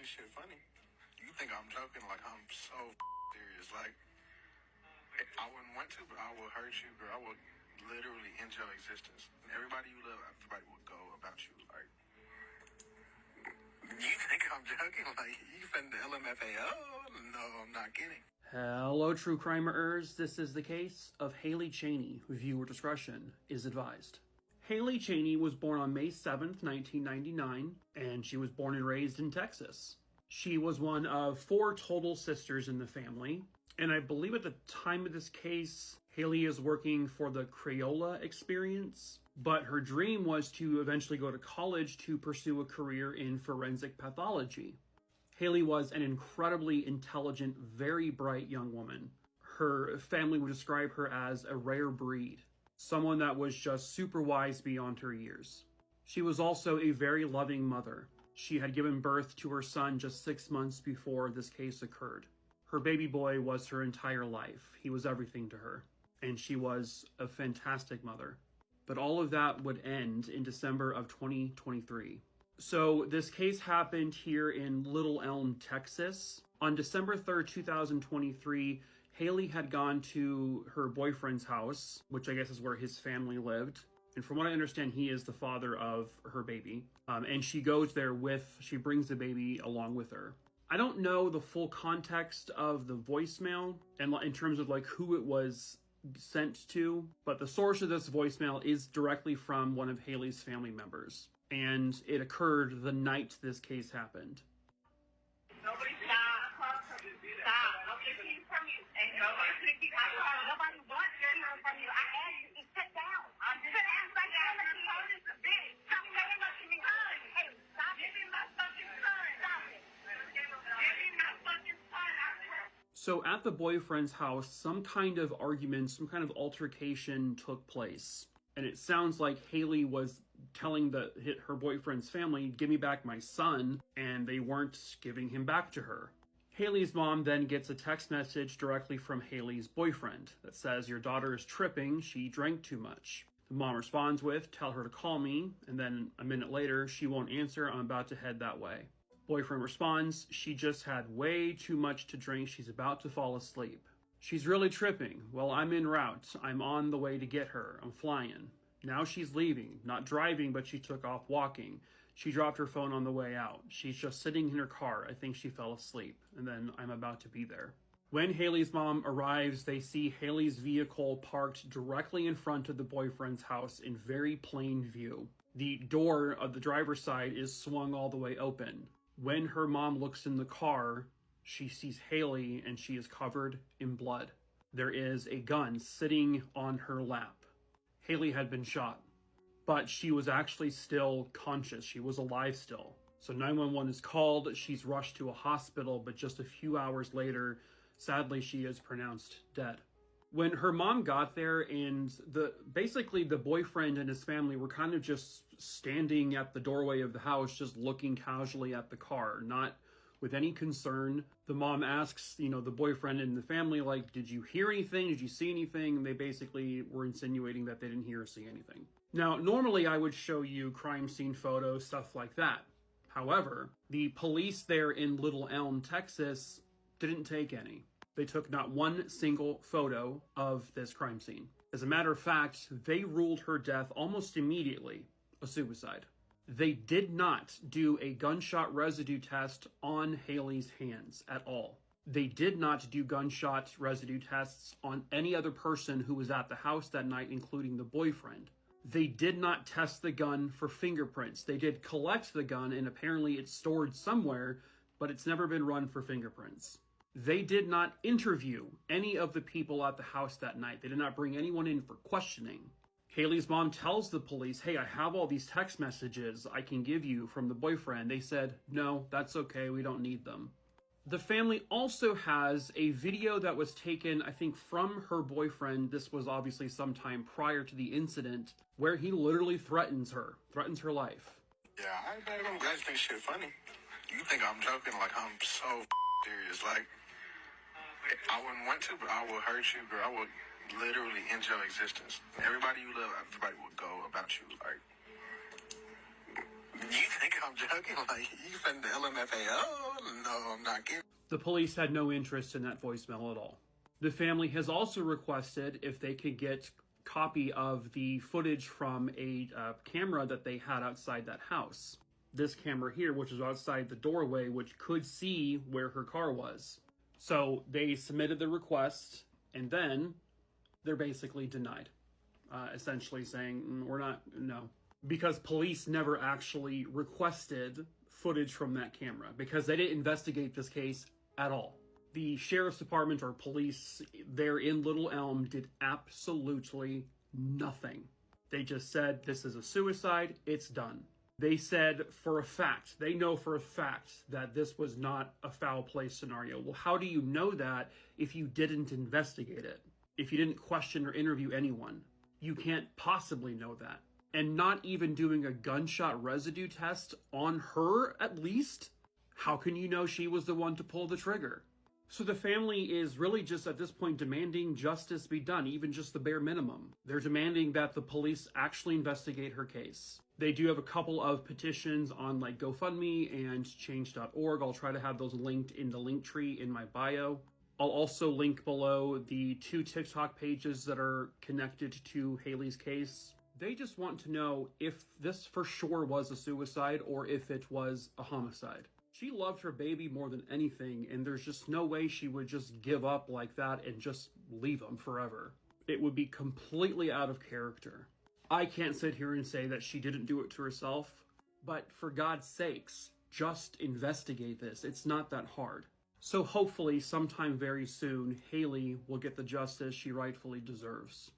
think shit funny. You think I'm joking? Like, I'm so serious. Like, I wouldn't want to, but I will hurt you, girl. I will literally end your existence. And everybody you love, everybody will go about you. Like, you think I'm joking? Like, you finna the LMFAO? No, I'm not kidding. Hello, true crimers. This is the case of Haley Cheney. Viewer discretion is advised. Haley Cheney was born on May 7th, 1999, and she was born and raised in Texas. She was one of 4 total sisters in the family, and I believe at the time of this case, Haley is working for the Crayola Experience, but her dream was to eventually go to college to pursue a career in forensic pathology. Haley was an incredibly intelligent, very bright young woman. Her family would describe her as a rare breed, someone that was just super wise beyond her years. She was also a very loving mother. She had given birth to her son just 6 months before this case occurred. Her baby boy was her entire life. He was everything to her, and she was a fantastic mother. But all of that would end in December of 2023. So this case happened here in Little Elm, Texas. On December 3rd, 2023, Haley had gone to her boyfriend's house, which I guess is where his family lived. And from what I understand, he is the father of her baby. And she goes there she brings the baby along with her. I don't know the full context of the voicemail and in terms of like who it was sent to, but the source of this voicemail is directly from one of Haley's family members. And it occurred the night this case happened. Nobody stop. Okay, please from you. And nobody wants to hear from you. I asked you to sit down. I'm just asking you to bitch. Stop saying that to me. Hey, stop. Give me my fucking son. Stop it. Give me my fucking son. So at the boyfriend's house, some kind of argument, some kind of altercation took place. And it sounds like Haley was telling her boyfriend's family, give me back my son, and they weren't giving him back to her. Haley's mom then gets a text message directly from Haley's boyfriend that says, your daughter is tripping, she drank too much. The mom responds with, tell her to call me, and then a minute later, she won't answer, I'm about to head that way. Boyfriend responds, she just had way too much to drink, she's about to fall asleep. She's really tripping. Well, I'm en route. I'm on the way to get her. I'm flying. Now she's leaving. Not driving, but she took off walking. She dropped her phone on the way out. She's just sitting in her car. I think she fell asleep. And then I'm about to be there. When Haley's mom arrives, they see Haley's vehicle parked directly in front of the boyfriend's house in very plain view. The door of the driver's side is swung all the way open. When her mom looks in the car, she sees Haley and she is covered in blood. There is a gun sitting on her lap. Haley had been shot, but she was actually still conscious. She was alive still. So 911 is called. She's rushed to a hospital, but just a few hours later, sadly, she is pronounced dead. When her mom got there and basically the boyfriend and his family were kind of just standing at the doorway of the house, just looking casually at the car, not with any concern. The mom asks, the boyfriend and the family, like, did you hear anything? Did you see anything? And they basically were insinuating that they didn't hear or see anything. Now, normally I would show you crime scene photos, stuff like that. However, the police there in Little Elm, Texas, didn't take any. They took not one single photo of this crime scene. As a matter of fact, they ruled her death almost immediately a suicide. They did not do a gunshot residue test on Haley's hands at all. They did not do gunshot residue tests on any other person who was at the house that night, including the boyfriend. They did not test the gun for fingerprints. They did collect the gun, and apparently it's stored somewhere, but it's never been run for fingerprints. They did not interview any of the people at the house that night. They did not bring anyone in for questioning. Haley's mom tells the police, hey, I have all these text messages I can give you from the boyfriend. They said, no, that's okay. We don't need them. The family also has a video that was taken, I think, from her boyfriend. This was obviously sometime prior to the incident, where he literally threatens her life. Yeah, I don't guys think shit funny. You think I'm joking? Like, I'm so serious. Like, I wouldn't want to, but I will hurt you, girl. I will literally end your existence. Everybody you love, everybody will go about you. Like, you think I'm joking. Like, you from the LMFAO? No, I'm not kidding. The police had no interest in that voicemail at all. The family has also requested if they could get copy of the footage from a camera that they had outside that house. This camera here, which is outside the doorway, which could see where her car was. So they submitted the request, and then they're basically denied. Essentially saying, we're not, no. Because police never actually requested footage from that camera, because they didn't investigate this case at all. The sheriff's department or police there in Little Elm did absolutely nothing. They just said, this is a suicide, it's done. They said for a fact, they know for a fact that this was not a foul play scenario. Well, how do you know that if you didn't investigate it? If you didn't question or interview anyone? You can't possibly know that. And not even doing a gunshot residue test on her, at least? How can you know she was the one to pull the trigger? So the family is really just at this point demanding justice be done, even just the bare minimum. They're demanding that the police actually investigate her case. They do have a couple of petitions on like GoFundMe and change.org. I'll try to have those linked in the link tree in my bio. I'll also link below the 2 TikTok pages that are connected to Haley's case. They just want to know if this for sure was a suicide or if it was a homicide. She loved her baby more than anything, and there's just no way she would just give up like that and just leave him forever. It would be completely out of character. I can't sit here and say that she didn't do it to herself, but for God's sakes, just investigate this. It's not that hard. So hopefully sometime very soon, Haley will get the justice she rightfully deserves.